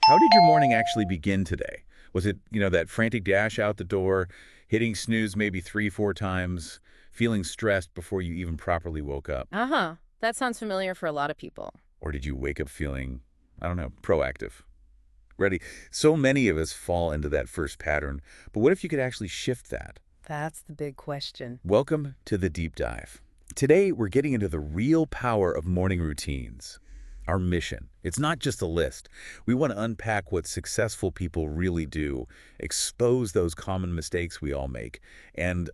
How did your morning actually begin today? Was it, that frantic dash out the door, hitting snooze maybe 3, 4 times, feeling stressed before you even properly woke up? Uh-huh. That sounds familiar for a lot of people. Or did you wake up feeling, I don't know, proactive, ready? So many of us fall into that first pattern, but what if you could actually shift that? That's the big question. Welcome to the deep dive. Today, we're getting into the real power of morning routines. Our mission. It's not just a list. We want to unpack what successful people really do, expose those common mistakes we all make, and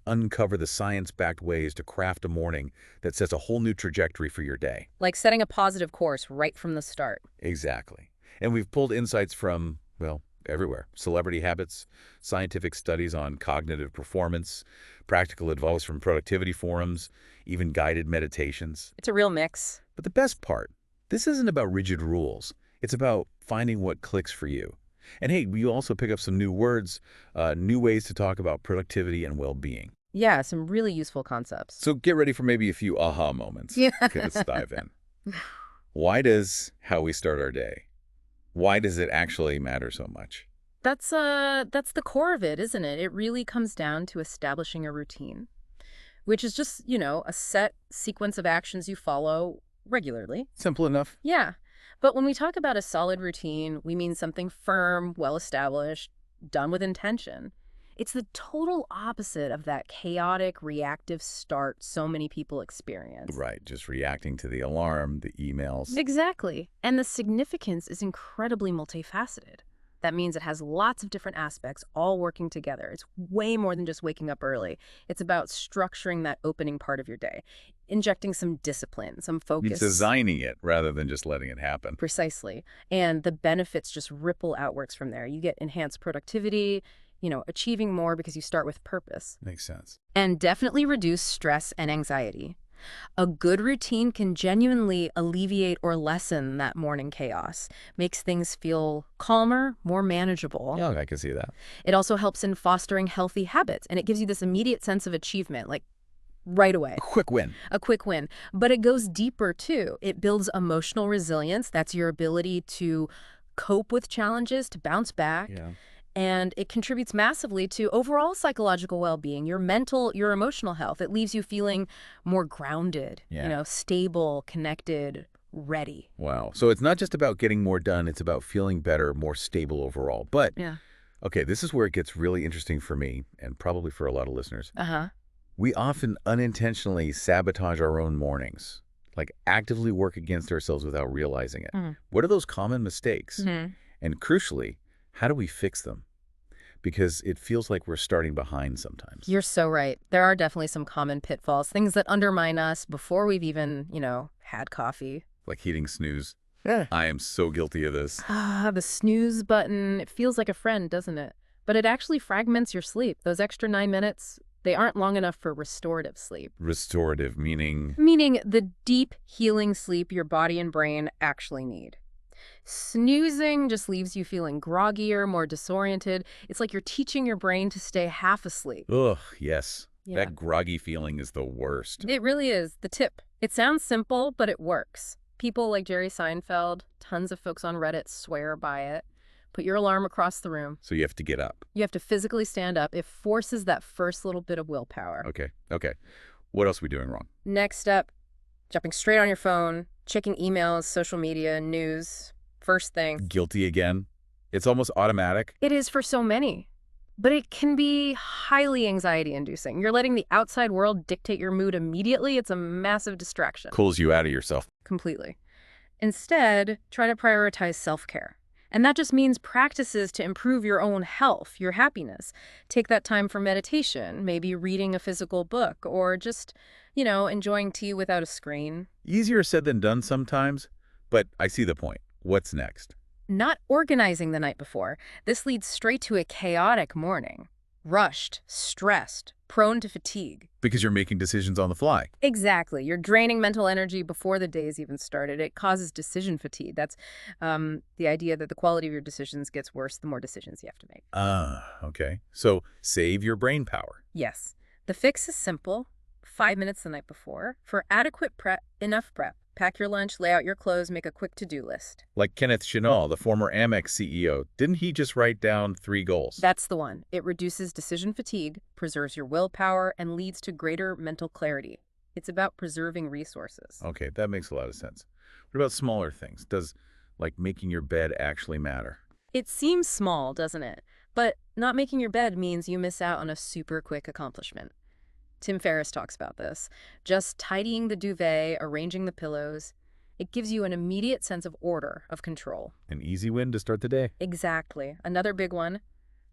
uncover the science-backed ways to craft a morning that sets a whole new trajectory for your day. Like setting a positive course right from the start. Exactly. And we've pulled insights from, well, everywhere. Celebrity habits, scientific studies on cognitive performance, practical advice from productivity forums, even guided meditations. It's a real mix. But the best part, this isn't about rigid rules. It's about finding what clicks for you. And hey, we also pick up some new words, new ways to talk about productivity and well-being. Yeah, some really useful concepts. So get ready for maybe a few aha moments. Yeah. Okay, let's dive in. Why does how we start our day? Why does it actually matter so much? That's the core of it, isn't it? It really comes down to establishing a routine, which is just, a set sequence of actions you follow regularly. Simple enough. Yeah. But when we talk about a solid routine, we mean something firm, well-established, done with intention. It's the total opposite of that chaotic, reactive start so many people experience. Right, just reacting to the alarm, the emails. Exactly. And the significance is incredibly multifaceted. That means it has lots of different aspects all working together. It's way more than just waking up early. It's about structuring that opening part of your day, injecting some discipline, some It's focus. designing it rather than just letting it happen. Precisely. And the benefits just ripple outwards from there. You get enhanced productivity, achieving more because you start with purpose. Makes sense. And definitely reduce stress and anxiety. A good routine can genuinely alleviate or lessen that morning chaos, makes things feel calmer, more manageable. Yeah, I can see that. It also helps in fostering healthy habits, and it gives you this immediate sense of achievement, like right away. A quick win. A quick win. But it goes deeper, too. It builds emotional resilience. That's your ability to cope with challenges, to bounce back. Yeah. And it contributes massively to overall psychological well-being, your mental, your emotional health. It leaves you feeling more grounded, Yeah. stable, connected, ready. Wow. So it's not just about getting more done, it's about feeling better, more stable overall. But, Yeah. okay, this is where it gets really interesting for me, and probably for a lot of listeners. Uh-huh. We often unintentionally sabotage our own mornings, like actively work against ourselves without realizing it. Mhm. What are those common mistakes? Mhm. And crucially, how do we fix them? Because it feels like we're starting behind sometimes. You're so right. There are definitely some common pitfalls, things that undermine us before we've even, had coffee. Like hitting snooze. Yeah. I am so guilty of this. The snooze button, it feels like a friend, doesn't it? But it actually fragments your sleep. Those extra 9 minutes, they aren't long enough for restorative sleep. Restorative, meaning? Meaning the deep, healing sleep your body and brain actually need. Snoozing just leaves you feeling groggier, more disoriented. It's like you're teaching your brain to stay half asleep. Ugh, yes. Yeah. That groggy feeling is the worst. It really is. The tip. It sounds simple, but it works. People like Jerry Seinfeld, tons of folks on Reddit swear by it. Put your alarm across the room. So you have to get up. You have to physically stand up. It forces that first little bit of willpower. Okay. What else are we doing wrong? Next up, jumping straight on your phone, checking emails, social media, news. First thing. Guilty again? It's almost automatic. It is for so many. But it can be highly anxiety-inducing. You're letting the outside world dictate your mood immediately. It's a massive distraction. Pulls you out of yourself. Completely. Instead, try to prioritize self-care. And that just means practices to improve your own health, your happiness. Take that time for meditation, maybe reading a physical book, or just, enjoying tea without a screen. Easier said than done sometimes, but I see the point. What's next? Not organizing the night before. This leads straight to a chaotic morning. Rushed, stressed, prone to fatigue. Because you're making decisions on the fly. Exactly. You're draining mental energy before the day's even started. It causes decision fatigue. That's the idea that the quality of your decisions gets worse the more decisions you have to make. Okay. So save your brain power. Yes. The fix is simple. 5 minutes the night before for adequate prep, enough prep. Pack your lunch, lay out your clothes, make a quick to-do list. Like Kenneth Chenault, the former Amex CEO, didn't he just write down 3 goals? That's the one. It reduces decision fatigue, preserves your willpower, and leads to greater mental clarity. It's about preserving resources. Okay, that makes a lot of sense. What about smaller things? Does, like, making your bed actually matter? It seems small, doesn't it? But not making your bed means you miss out on a super quick accomplishment. Tim Ferriss talks about this. Just tidying the duvet, arranging the pillows, it gives you an immediate sense of order, of control. An easy win to start the day. Exactly. Another big one,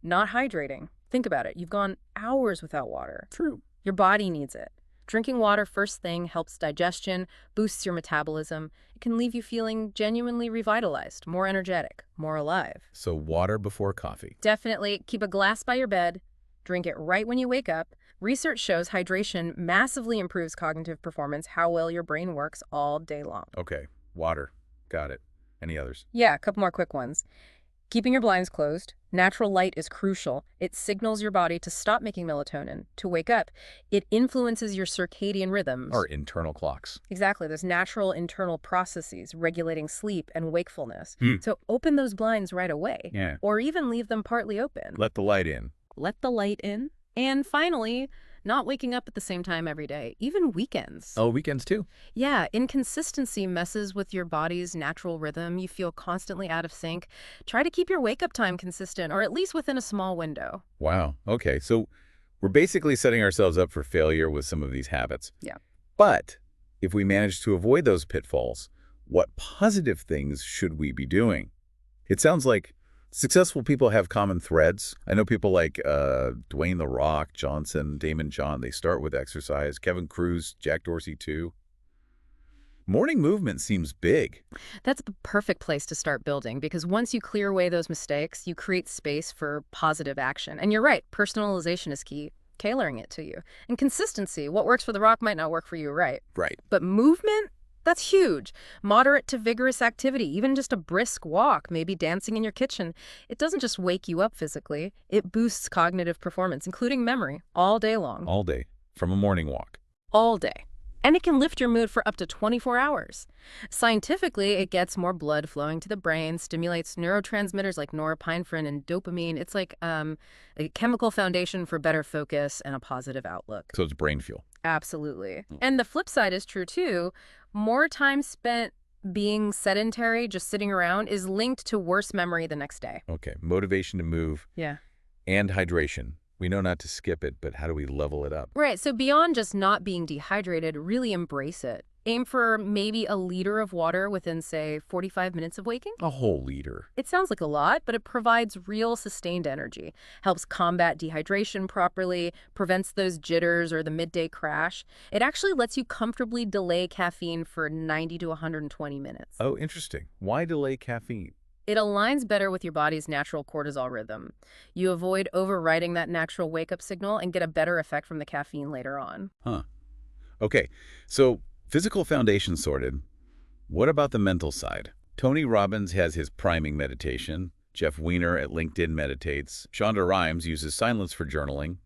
not hydrating. Think about it. You've gone hours without water. True. Your body needs it. Drinking water first thing helps digestion, boosts your metabolism. It can leave you feeling genuinely revitalized, more energetic, more alive. So water before coffee. Definitely keep a glass by your bed. Drink it right when you wake up. Research shows hydration massively improves cognitive performance, how well your brain works all day long. Okay, water. Got it. Any others? Yeah, a couple more quick ones. Keeping your blinds closed. Natural light is crucial. It signals your body to stop making melatonin, to wake up. It influences your circadian rhythms. Our internal clocks. Exactly. There's natural internal processes regulating sleep and wakefulness. Hmm. So open those blinds right away. Yeah. Or even leave them partly open. Let the light in. Let the light in. And finally, not waking up at the same time every day, even weekends. Oh, weekends too? Yeah, inconsistency messes with your body's natural rhythm. You feel constantly out of sync. Try to keep your wake-up time consistent, or at least within a small window. Wow. Okay, so we're basically setting ourselves up for failure with some of these habits. Yeah. But if we manage to avoid those pitfalls, what positive things should we be doing? It sounds like successful people have common threads. I know people like Dwayne "The Rock" Johnson, Damon John, they start with exercise. Kevin Cruz, Jack Dorsey too. Morning movement seems big. That's the perfect place to start building, because once you clear away those mistakes, you create space for positive action. And you're right, personalization is key, tailoring it to you. And consistency, what works for The Rock might not work for you, right? Right. But movement? That's huge. Moderate to vigorous activity, even just a brisk walk, maybe dancing in your kitchen. It doesn't just wake you up physically, it boosts cognitive performance, including memory, all day long. All day, from a morning walk. All day. And it can lift your mood for up to 24 hours. Scientifically, it gets more blood flowing to the brain, stimulates neurotransmitters like norepinephrine and dopamine. It's like a chemical foundation for better focus and a positive outlook. So it's brain fuel. Absolutely. And the flip side is true, too. More time spent being sedentary, just sitting around, is linked to worse memory the next day. Okay, motivation to move. Yeah. And hydration. We know not to skip it, but how do we level it up? Right. So beyond just not being dehydrated, really embrace it. Aim for maybe a liter of water within, say, 45 minutes of waking. A whole liter. It sounds like a lot, but it provides real sustained energy, helps combat dehydration properly, prevents those jitters or the midday crash. It actually lets you comfortably delay caffeine for 90 to 120 minutes. Oh, interesting. Why delay caffeine? It aligns better with your body's natural cortisol rhythm. You avoid overriding that natural wake-up signal and get a better effect from the caffeine later on. Huh. Okay, so physical foundation sorted. What about the mental side? Tony Robbins has his priming meditation. Jeff Weiner at LinkedIn meditates. Shonda Rhimes uses silence for journaling.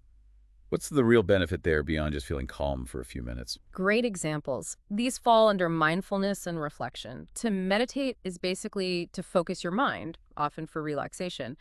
What's the real benefit there beyond just feeling calm for a few minutes? Great examples. These fall under mindfulness and reflection. To meditate is basically to focus your mind, often for relaxation.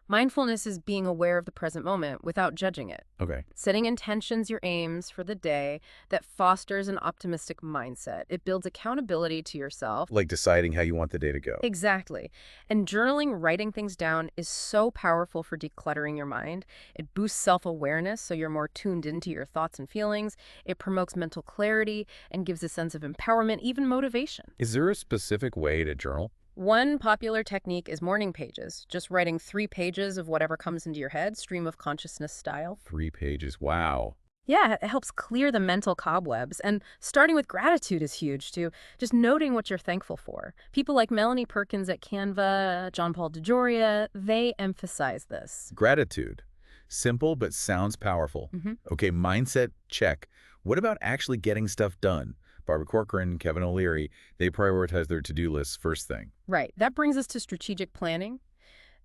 Mindfulness is being aware of the present moment without judging it. Okay. Setting intentions, your aims for the day, that fosters an optimistic mindset. It builds accountability to yourself. Like deciding how you want the day to go. Exactly. And journaling, writing things down, is so powerful for decluttering your mind. It boosts self-awareness, so you're more tuned into your thoughts and feelings. It promotes mental clarity and gives a sense of empowerment, even motivation. Is there a specific way to journal? One popular technique is morning pages, just writing 3 pages of whatever comes into your head, stream of consciousness style. 3 pages. Wow. Yeah, it helps clear the mental cobwebs. And starting with gratitude is huge, too. Just noting what you're thankful for. People like Melanie Perkins at Canva, John Paul DeJoria, they emphasize this. Gratitude. Simple, but sounds powerful. Okay, mindset, check. What about actually getting stuff done? Barbara Corcoran, Kevin O'Leary, they prioritize their to-do lists first thing. Right. That brings us to strategic planning.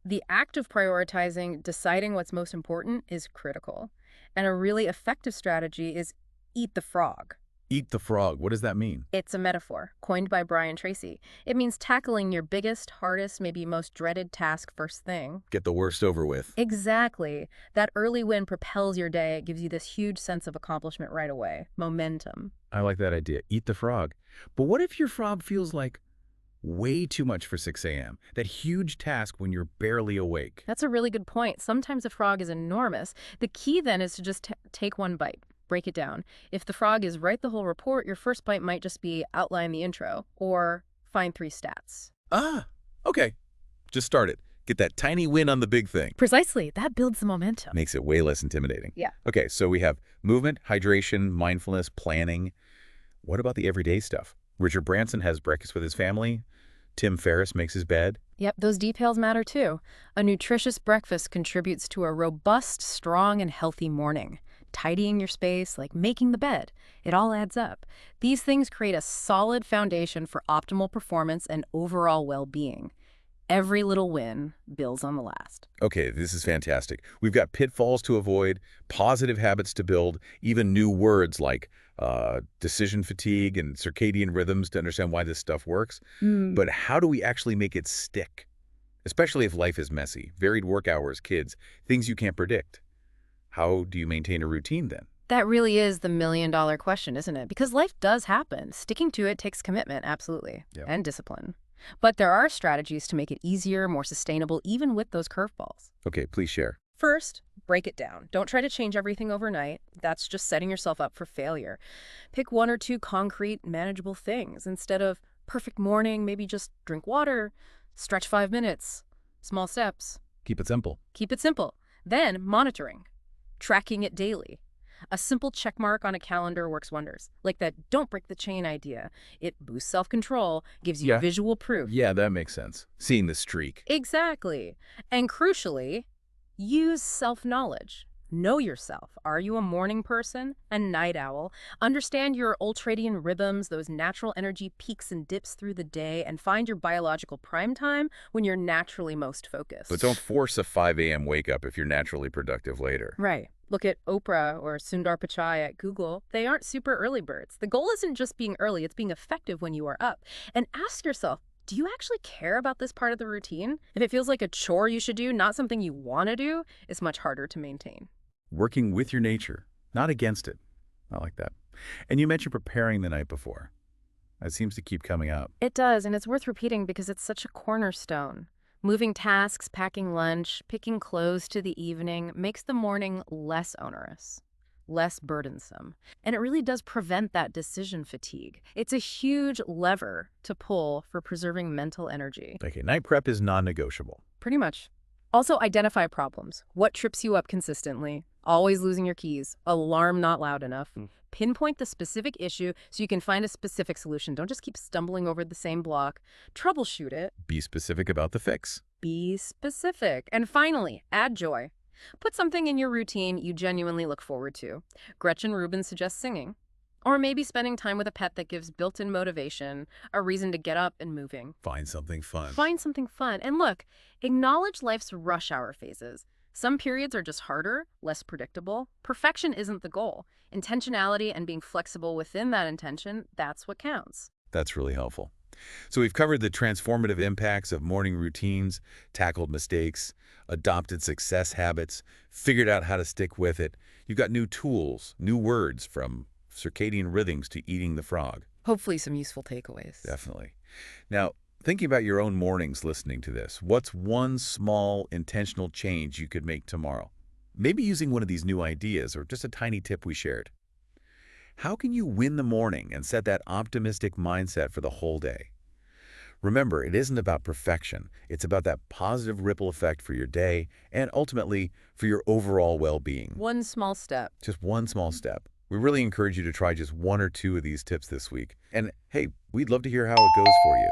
The act of prioritizing, deciding what's most important, is critical. And a really effective strategy is eat the frog. Eat the frog. What does that mean? It's a metaphor coined by Brian Tracy. It means tackling your biggest, hardest, maybe most dreaded task first thing. Get the worst over with. Exactly. That early win propels your day. It gives you this huge sense of accomplishment right away. Momentum. I like that idea. Eat the frog. But what if your frog feels like way too much for 6 a.m.? That huge task when you're barely awake. That's a really good point. Sometimes a frog is enormous. The key then is to just take one bite. Break it down. If the frog is write the whole report, your first bite might just be outline the intro or find 3 stats. Ah, okay. Just start it. Get that tiny win on the big thing. Precisely. That builds the momentum. Makes it way less intimidating. Yeah. Okay, so we have movement, hydration, mindfulness, planning. What about the everyday stuff? Richard Branson has breakfast with his family. Tim Ferriss makes his bed. Yep, those details matter too. A nutritious breakfast contributes to a robust, strong, and healthy morning. Tidying your space, like making the bed, it all adds up. These things create a solid foundation for optimal performance and overall well-being. Every little win builds on the last. Okay, this is fantastic. We've got pitfalls to avoid, positive habits to build, even new words like decision fatigue and circadian rhythms to understand why this stuff works. But how do we actually make it stick? Especially if life is messy, varied work hours, kids, things you can't predict. How do you maintain a routine then? That really is the million-dollar question, isn't it? Because life does happen. Sticking to it takes commitment, absolutely, Yep. and discipline. But there are strategies to make it easier, more sustainable, even with those curveballs. Okay, please share. First, break it down. Don't try to change everything overnight. That's just setting yourself up for failure. Pick 1 or 2 concrete, manageable things. Instead of perfect morning, maybe just drink water, stretch 5 minutes, small steps. Keep it simple. Keep it simple. Then, monitoring. Tracking it daily. A simple check mark on a calendar works wonders. Like that don't break the chain idea. It boosts self-control, gives you Yeah. visual proof. Yeah, that makes sense. Seeing the streak. Exactly. And crucially, use self-knowledge. Know yourself. Are you a morning person, a night owl? Understand your ultradian rhythms, those natural energy peaks and dips through the day, and find your biological prime time when you're naturally most focused. But don't force a 5 a.m. wake up if you're naturally productive later. Right. Look at Oprah or Sundar Pichai at Google. They aren't super early birds. The goal isn't just being early, it's being effective when you are up. And ask yourself, do you actually care about this part of the routine? If it feels like a chore you should do, not something you want to do, it's much harder to maintain. Working with your nature, not against it. I like that. And you mentioned preparing the night before. That seems to keep coming up. It does, and it's worth repeating because it's such a cornerstone. Moving tasks, packing lunch, picking clothes to the evening makes the morning less onerous, less burdensome. And it really does prevent that decision fatigue. It's a huge lever to pull for preserving mental energy. Okay, night prep is non-negotiable. Pretty much. Also, identify problems. What trips you up consistently? Always losing your keys. Alarm not loud enough. Pinpoint the specific issue so you can find a specific solution. Don't just keep stumbling over the same block. Troubleshoot it. Be specific about the fix. Be specific. And finally, add joy. Put something in your routine you genuinely look forward to. Gretchen Rubin suggests singing. Or maybe spending time with a pet that gives built-in motivation, a reason to get up and moving. Find something fun. Find something fun. And look, acknowledge life's rush hour phases. Some periods are just harder, less predictable. Perfection isn't the goal. Intentionality and being flexible within that intention, that's what counts. That's really helpful. So we've covered the transformative impacts of morning routines, tackled mistakes, adopted success habits, figured out how to stick with it. You've got new tools, new words from circadian rhythms to eating the frog. Hopefully some useful takeaways. Definitely. Now, thinking about your own mornings listening to this, what's one small intentional change you could make tomorrow? Maybe using one of these new ideas or just a tiny tip we shared. How can you win the morning and set that optimistic mindset for the whole day? Remember, it isn't about perfection. It's about that positive ripple effect for your day and ultimately for your overall well-being. One small step. Just one small step. We really encourage you to try just 1 or 2 of these tips this week. And hey, we'd love to hear how it goes for you.